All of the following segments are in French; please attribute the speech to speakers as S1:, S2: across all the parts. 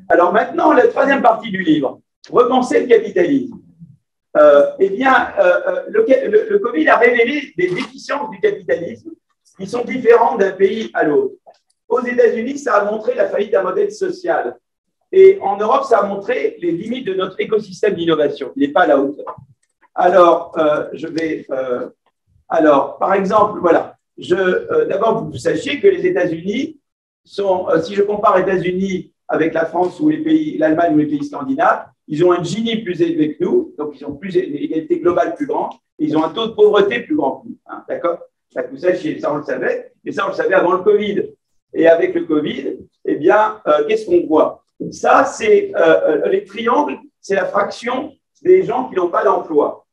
S1: Alors maintenant, la troisième partie du livre, repenser le capitalisme. Eh bien, le Covid a révélé des déficiences du capitalisme qui sont différentes d'un pays à l'autre. Aux États-Unis, ça a montré la faillite d'un modèle social. Et en Europe, ça a montré les limites de notre écosystème d'innovation. Il n'est pas à la hauteur. Alors, par exemple, voilà. D'abord, vous sachiez que les États-Unis sont, si je compare les États-Unis avec la France ou l'Allemagne ou les pays scandinaves, ils ont un Gini plus élevé que nous, donc ils ont une égalité globale plus grande, et ils ont un taux de pauvreté plus grand que nous. Hein, d'accord? Ça, vous sachiez, ça on le savait, et ça on le savait avant le Covid. Et avec le Covid, eh bien, qu'est-ce qu'on voit? Ça, c'est les triangles, c'est la fraction des gens qui n'ont pas d'emploi.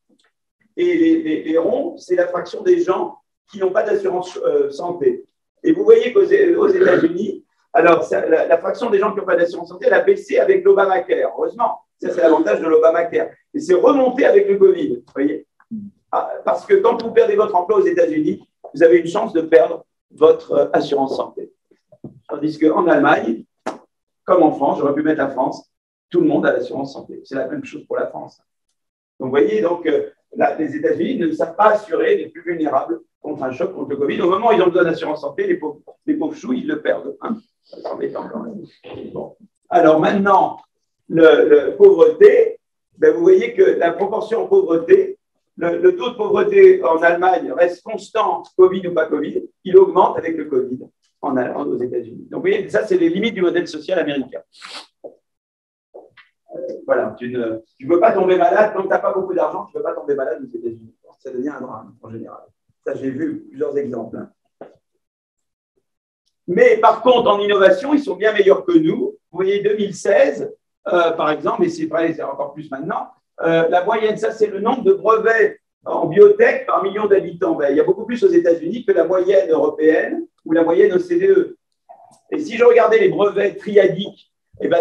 S1: Et les ronds, c'est la fraction des gens qui n'ont pas d'assurance santé. Et vous voyez qu'aux États-Unis, alors la fraction des gens qui n'ont pas d'assurance santé, elle a baissé avec l'Obamacare. Heureusement, ça c'est l'avantage de l'Obamacare. Et c'est remonté avec le Covid. Vous voyez, parce que quand vous perdez votre emploi aux États-Unis, vous avez une chance de perdre votre assurance santé. Tandis qu'en Allemagne, comme en France, j'aurais pu mettre la France, tout le monde a l'assurance santé. C'est la même chose pour la France. Donc, vous voyez, les États-Unis ne savent pas assurer les plus vulnérables contre un choc, contre le Covid. Au moment où ils ont besoin d'assurance santé, les pauvres choux, ils le perdent. Hein. Ça m'étonne quand même. Bon. Alors maintenant, pauvreté, ben vous voyez que la proportion en pauvreté, le taux de pauvreté en Allemagne reste constant, Covid ou pas Covid, il augmente avec le Covid aux États-Unis. Donc, vous voyez, ça, c'est les limites du modèle social américain. Voilà, tu ne peux pas tomber malade, quand tu n'as pas beaucoup d'argent, tu ne peux pas tomber malade aux États-Unis. Ça devient un drame en général. Ça, j'ai vu plusieurs exemples. Mais par contre, en innovation, ils sont bien meilleurs que nous. Vous voyez, 2016, par exemple, et c'est vrai, c'est encore plus maintenant, la moyenne, ça, c'est le nombre de brevets en biotech par million d'habitants. Ben, il y a beaucoup plus aux États-Unis que la moyenne européenne ou la moyenne OCDE. Et si je regardais les brevets triadiques, eh ben,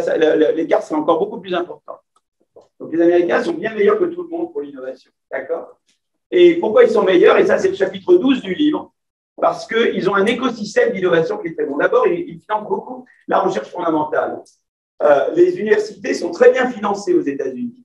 S1: l'écart serait encore beaucoup plus important. Donc, les Américains sont bien meilleurs que tout le monde pour l'innovation. D'accord? Et pourquoi ils sont meilleurs? Et ça, c'est le chapitre 12 du livre. Parce qu'ils ont un écosystème d'innovation qui est très bon. D'abord, ils financent beaucoup la recherche fondamentale. Les universités sont très bien financées aux États-Unis.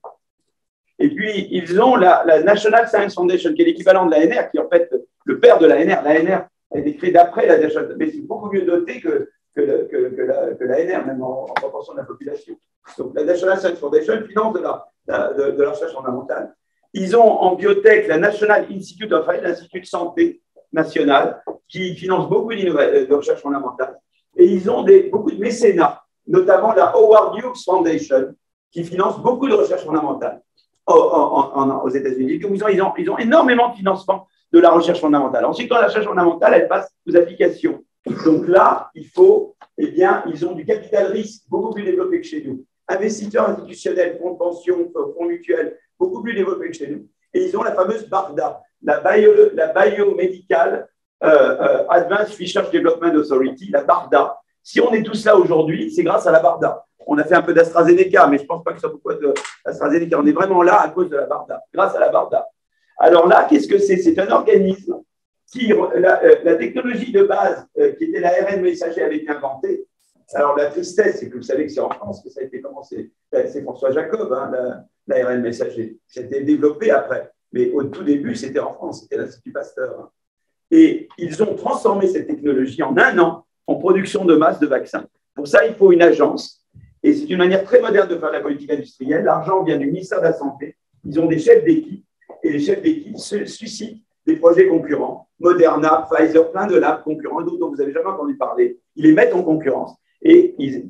S1: Et puis, ils ont la National Science Foundation, qui est l'équivalent de l'ANR, qui est en fait le père de l'ANR. L'ANR a été créée d'après la National, mais c'est beaucoup mieux doté que l'ANR, même en proportion de la population. Donc, la National Science Foundation finance de la recherche fondamentale. Ils ont en biotech la National Institute of Health, l'Institut de santé national, qui finance beaucoup de recherche fondamentale. Et ils ont beaucoup de mécénats, notamment la Howard Hughes Foundation, qui finance beaucoup de recherche fondamentale aux États-Unis. Ils ont énormément de financement de la recherche fondamentale. Ensuite, quand la recherche fondamentale, elle passe aux applications. Donc là, ils ont du capital risque beaucoup plus développé que chez nous. Investisseurs institutionnels, fonds de pension, fonds mutuels, beaucoup plus développés que chez nous. Et ils ont la fameuse BARDA, la Biomedical Advanced Research Development Authority, la BARDA. Si on est tous là aujourd'hui, c'est grâce à la BARDA. On a fait un peu d'AstraZeneca, mais je ne pense pas que ce soit beaucoup d'AstraZeneca. On est vraiment là à cause de la BARDA, grâce à la BARDA. Alors là, qu'est-ce que c'est? C'est un organisme qui, la technologie de base qui était l'ARN messager avait été inventée. Alors la tristesse, c'est que vous savez que c'est en France que ça a été commencé. C'est François Jacob, hein, l'ARN messager. Ça a été développé après. Mais au tout début, c'était en France, c'était l'Institut Pasteur. Hein. Et ils ont transformé cette technologie en un an en production de masse de vaccins. Pour ça, il faut une agence. Et c'est une manière très moderne de faire la politique industrielle. L'argent vient du ministère de la Santé. Ils ont des chefs d'équipe. Et les chefs d'équipe suscitent des projets concurrents. Moderna, Pfizer, plein de labs concurrents, dont vous n'avez jamais entendu parler. Ils les mettent en concurrence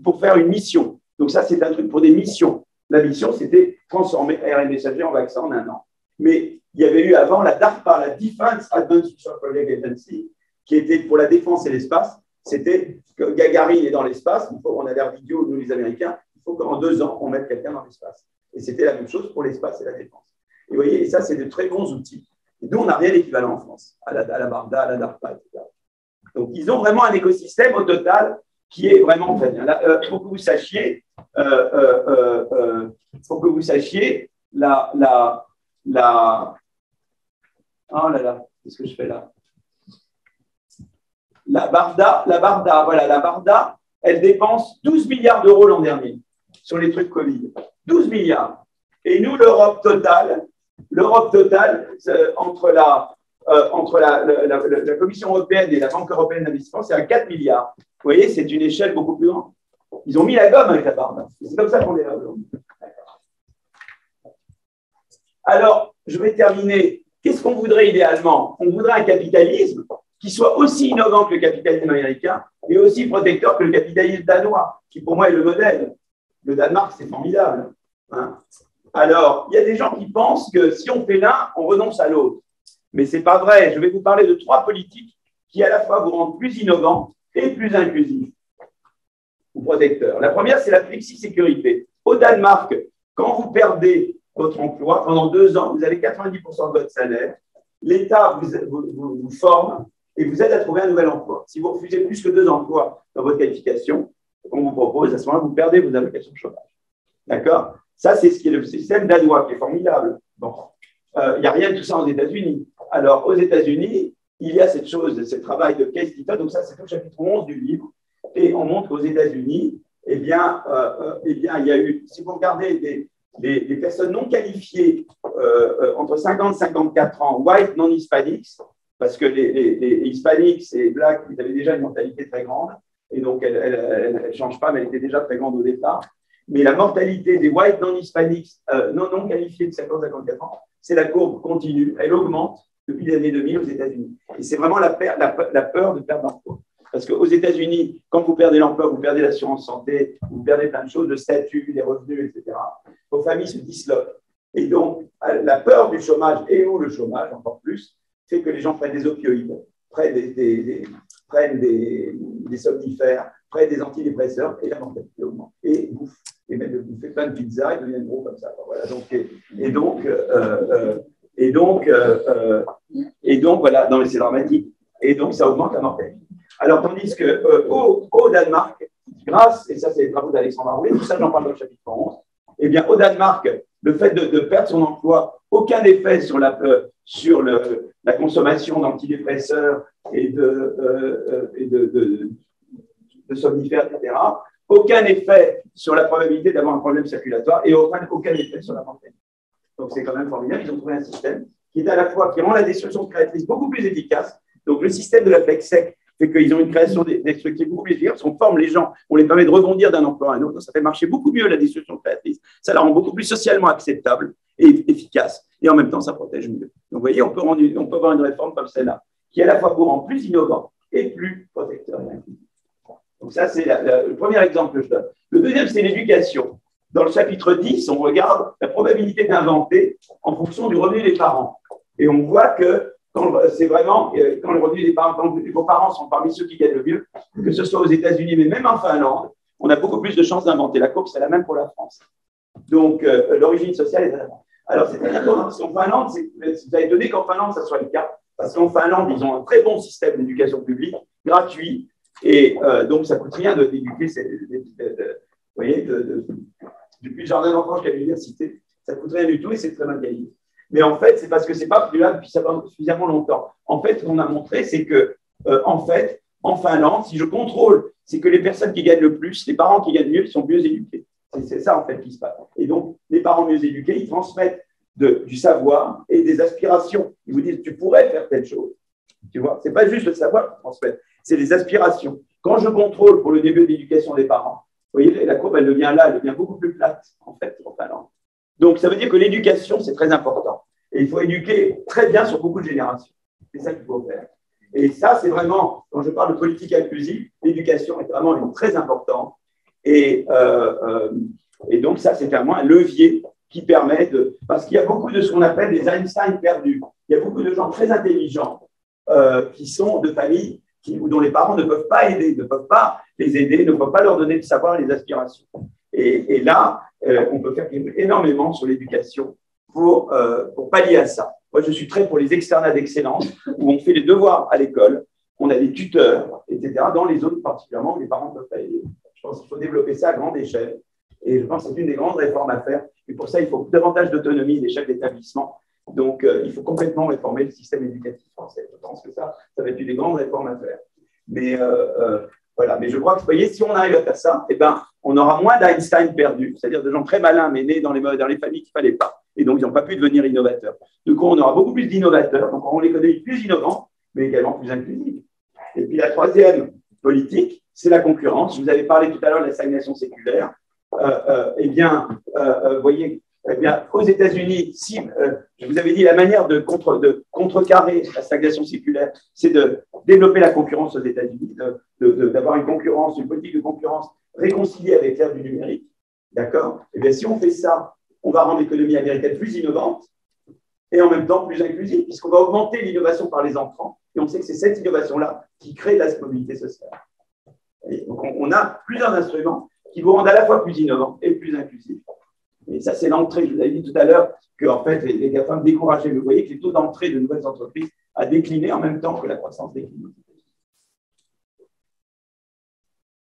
S1: pour faire une mission. Donc ça, c'est un truc pour des missions. La mission, c'était transformer ARN messager en vaccin en un an. Mais il y avait eu avant la DARPA, la Defense Advanced Research Project Agency, qui était pour la défense et l'espace. C'était que Gagarine est dans l'espace, on a l'air vidéo, nous les Américains, il faut qu'en 2 ans, on mette quelqu'un dans l'espace. Et c'était la même chose pour l'espace et la défense. Et vous voyez, et ça, c'est de très bons outils. Et nous, on n'a rien d'équivalent en France, à la BARDA, à la DARPA, etc. Donc, ils ont vraiment un écosystème au total qui est vraiment très bien. Pour que vous sachiez, oh là là, qu'est-ce que je fais là? La BARDA, elle dépense 12 milliards d'euros l'an dernier. sur les trucs Covid. 12 milliards. Et nous, l'Europe totale, entre la Commission européenne et la Banque européenne d'investissement, c'est à 4 milliards. Vous voyez, c'est une échelle beaucoup plus grande. Ils ont mis la gomme avec la barbe. C'est comme ça qu'on est là aujourd'hui. Alors, je vais terminer. Qu'est-ce qu'on voudrait idéalement? On voudrait un capitalisme qui soit aussi innovant que le capitalisme américain et aussi protecteur que le capitalisme danois, qui pour moi est le modèle. Le Danemark, c'est formidable. Hein. Alors, il y a des gens qui pensent que si on fait l'un, on renonce à l'autre. Mais ce n'est pas vrai. Je vais vous parler de 3 politiques qui à la fois vous rendent plus innovants et plus inclusifs ou protecteurs. La première, c'est la flexi-sécurité. Au Danemark, quand vous perdez votre emploi, pendant 2 ans, vous avez 90% de votre salaire. L'État vous forme et vous aide à trouver un nouvel emploi. Si vous refusez plus que 2 emplois dans votre qualification qu'on vous propose, à ce moment-là, vous perdez vos allocations de chômage. D'accord? Ça, c'est ce qui est le système danois, qui est formidable. Bon. Il n'y a rien de tout ça aux États-Unis. Alors, aux États-Unis, il y a cette chose, ce travail de case study. Donc, ça, c'est le chapitre 11 du livre. Et on montre qu'aux États-Unis, il y a eu, si vous regardez des personnes non qualifiées entre 50 et 54 ans, white, non-hispanics, parce que les hispanics et blacks, ils avaient déjà une mortalité très grande, et donc elle ne change pas, mais elle était déjà très grande au départ. Mais la mortalité des white non-hispanics, non qualifiés de 50 à 54 ans, c'est la courbe continue, elle augmente depuis les années 2000 aux États-Unis. Et c'est vraiment la peur de perdre l'emploi. Parce qu'aux États-Unis, quand vous perdez l'emploi, vous perdez l'assurance santé, vous perdez plein de choses, le statut, les revenus, etc. Vos familles se disloquent. Et donc, la peur du chômage, et ou le chômage encore plus, fait que les gens prennent des opioïdes, prennent des somnifères, prennent des antidépresseurs, et la mortalité augmente. Et bouffent. Et même de bouffer plein de pizzas, ils deviennent gros comme ça. Voilà. Donc, voilà, non, mais c'est dramatique. Et donc, ça augmente la mortalité. Alors, tandis qu'au Danemark, grâce, et ça, c'est les travaux d'Alexandre Arouet, tout ça, j'en parle dans le chapitre 11, eh bien, au Danemark, le fait de perdre son emploi, aucun effet sur la consommation d'antidépresseurs et de somnifères, etc. Aucun effet sur la probabilité d'avoir un problème circulatoire et aucun effet sur la mortalité. Donc, c'est quand même formidable. Ils ont trouvé un système qui rend la destruction créatrice beaucoup plus efficace. Donc, le système de la FlexSec fait qu'ils ont une création destructive beaucoup plus efficace. On forme les gens, on les permet de rebondir d'un emploi à un autre. Ça fait marcher beaucoup mieux la destruction créatrice. Ça la rend beaucoup plus socialement acceptable et efficace. Et en même temps, ça protège mieux. Donc, vous voyez, on peut avoir une réforme comme celle-là, qui à la fois vous rend plus innovant et plus protecteur. Donc, ça, c'est le premier exemple que je donne. Le deuxième, c'est l'éducation. Dans le chapitre 10, on regarde la probabilité d'inventer en fonction du revenu des parents. Et on voit que c'est vraiment quand le revenu des parents, quand vos parents sont parmi ceux qui gagnent le mieux, que ce soit aux États-Unis, mais même en Finlande, on a beaucoup plus de chances d'inventer. La courbe, c'est la même pour la France. Donc, l'origine sociale est la même. Alors, c'est très important parce qu'en Finlande, vous avez donné qu'en Finlande, ça soit le cas, parce qu'en Finlande, ils ont un très bon système d'éducation publique, gratuit, et donc ça ne coûte rien d'éduquer. Vous voyez, depuis le jardin d'enfants jusqu'à l'université, ça ne coûte rien du tout et c'est très mal gagné. Mais en fait, c'est parce que ce n'est pas là depuis suffisamment longtemps. En fait, ce qu'on a montré, c'est que, en Finlande, si je contrôle, c'est que les personnes qui gagnent le plus, les parents qui gagnent mieux, ils sont mieux éduqués. C'est ça, en fait, qui se passe. Et donc, les parents mieux éduqués, ils transmettent du savoir et des aspirations. Ils vous disent, tu pourrais faire telle chose. Tu vois, ce n'est pas juste le savoir qu'ils transmettent, c'est les aspirations. Quand je contrôle pour le début de l'éducation des parents, vous voyez, la courbe, elle devient beaucoup plus plate, en fait, en Finlande. Donc, ça veut dire que l'éducation, c'est très important. Et il faut éduquer très bien sur beaucoup de générations. C'est ça qu'il faut faire. Et ça, c'est vraiment, quand je parle de politique inclusive, l'éducation est vraiment très importante. Et donc, ça, c'est vraiment un levier qui permet de… Parce qu'il y a beaucoup de ce qu'on appelle des Einstein perdus. Il y a beaucoup de gens très intelligents qui sont de familles dont les parents ne peuvent pas aider, ne peuvent pas les aider, ne peuvent pas leur donner le savoir et les aspirations. Et là, on peut faire énormément sur l'éducation pour pallier à ça. Moi, je suis très pour les externats d'excellence où on fait les devoirs à l'école, on a des tuteurs, etc., dans les zones particulièrement où les parents ne peuvent pas aider. Je pense qu'il faut développer ça à grande échelle. Et je pense que c'est une des grandes réformes à faire. Et pour ça, il faut davantage d'autonomie des chefs d'établissement. Donc, il faut complètement réformer le système éducatif français. Je pense que ça va être une des grandes réformes à faire. Mais Voilà, mais je crois que, vous voyez, si on arrive à faire ça, eh ben, on aura moins d'Einstein perdus, c'est-à-dire de gens très malins, mais nés dans les familles qu'il ne fallait pas. Et donc, ils n'ont pas pu devenir innovateurs. Du coup, on aura beaucoup plus d'innovateurs, donc on aura l'économie plus innovante, mais également plus inclusive. Et puis, la troisième politique, c'est la concurrence. Je vous avais parlé tout à l'heure de la stagnation séculaire. Eh bien, vous voyez, eh bien, aux États-Unis, si je vous avais dit la manière de contrecarrer la stagnation séculaire, c'est de développer la concurrence aux États-Unis, d'avoir une concurrence, une politique de concurrence réconciliée avec l'ère du numérique. D'accord? Eh bien, si on fait ça, on va rendre l'économie américaine plus innovante et en même temps plus inclusive, puisqu'on va augmenter l'innovation par les entrants. Et on sait que c'est cette innovation-là qui crée de la mobilité sociale. Et donc, on a plusieurs instruments qui vous rendent à la fois plus innovants et plus inclusifs. Et ça, c'est l'entrée. Je vous avais dit tout à l'heure que en fait, les GAFAM décourageaient. Mais vous voyez que les taux d'entrée de nouvelles entreprises a décliné en même temps que la croissance décline.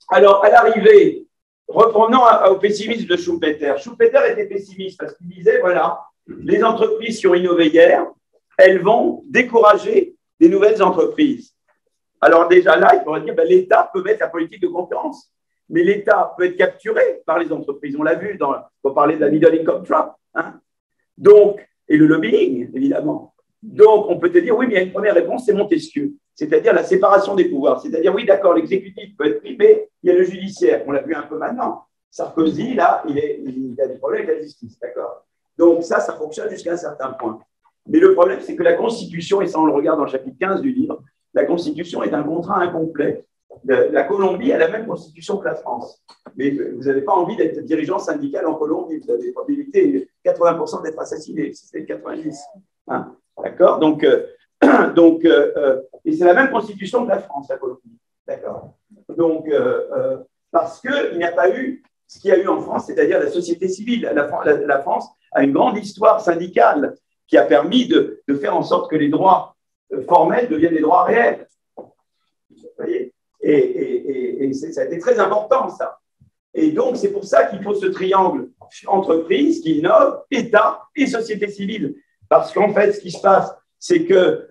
S1: Alors, à l'arrivée, reprenons au pessimisme de Schumpeter. Schumpeter était pessimiste parce qu'il disait, voilà, les entreprises qui ont innové hier, elles vont décourager des nouvelles entreprises. Alors déjà là, il faudrait dire, ben, l'État peut mettre la politique de concurrence. Mais l'État peut être capturé par les entreprises. On l'a vu, on parlait de la middle income trap. Hein. Donc, et le lobbying, évidemment. Donc, on peut te dire, oui, mais il y a une première réponse, c'est Montesquieu, c'est-à-dire la séparation des pouvoirs. C'est-à-dire, oui, d'accord, l'exécutif peut être privé, il y a le judiciaire, on l'a vu un peu maintenant. Sarkozy, là, il a des problèmes avec la justice, d'accord. Donc, ça fonctionne jusqu'à un certain point. Mais le problème, c'est que la Constitution, et ça on le regarde dans le chapitre 15 du livre, la Constitution est un contrat incomplet. La Colombie a la même constitution que la France. Mais vous n'avez pas envie d'être dirigeant syndical en Colombie. Vous avez la probabilité 80% d'être assassiné. C'est 90. Hein, d'accord. Donc, et c'est la même constitution que la France, la Colombie. D'accord. Donc, parce qu'il n'y a pas eu ce qu'il y a eu en France, c'est-à-dire la société civile. La France a une grande histoire syndicale qui a permis de faire en sorte que les droits formels deviennent des droits réels. Vous voyez ? Et ça a été très important, ça. Et donc, c'est pour ça qu'il faut ce triangle entreprise qui innove, État et société civile. Parce qu'en fait, ce qui se passe, c'est que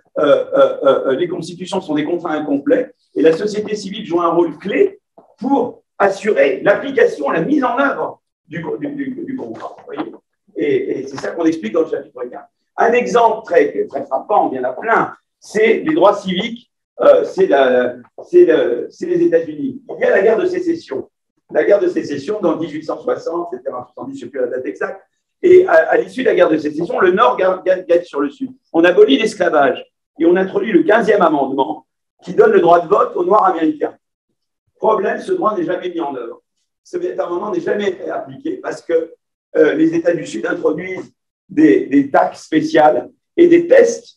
S1: les constitutions sont des contrats incomplets et la société civile joue un rôle clé pour assurer l'application, la mise en œuvre du contrat. Vous voyez, et c'est ça qu'on explique dans le chapitre 15. Un exemple très frappant, il y en a plein, c'est les droits civiques. C'est les États-Unis. Il y a la guerre de sécession. La guerre de sécession dans 1860, etc. 70, je ne sais plus la date exacte. Et à l'issue de la guerre de sécession, le Nord gagne sur le Sud. On abolit l'esclavage et on introduit le 15e amendement qui donne le droit de vote aux Noirs américains. Problème, ce droit n'est jamais mis en œuvre. Cet amendement n'est jamais appliqué parce que les États du Sud introduisent des taxes spéciales et des tests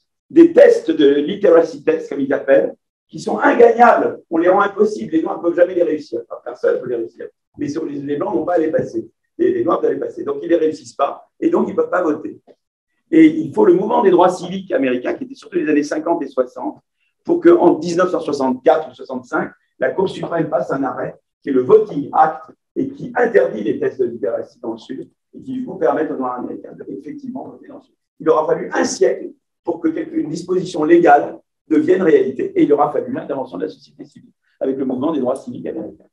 S1: de literacy tests, comme ils appellent, qui sont ingagnables. On les rend impossibles. Les Noirs ne peuvent jamais les réussir. Enfin, personne ne peut les réussir. Mais les Blancs n'ont pas à les passer. Les Noirs doivent les passer. Donc, ils ne les réussissent pas. Et donc, ils ne peuvent pas voter. Et il faut le mouvement des droits civiques américains, qui était surtout les années 50 et 60, pour qu'en 1964 ou 65, la Cour suprême fasse un arrêt, qui est le Voting Act, et qui interdit les tests de literacy dans le Sud, et qui vous permettent aux Noirs américains d'effectivement voter dans le Sud. Il aura fallu un siècle pour qu'une disposition légale devienne réalité. Et il aura fallu l'intervention de la société civile avec le mouvement des droits civiques américains.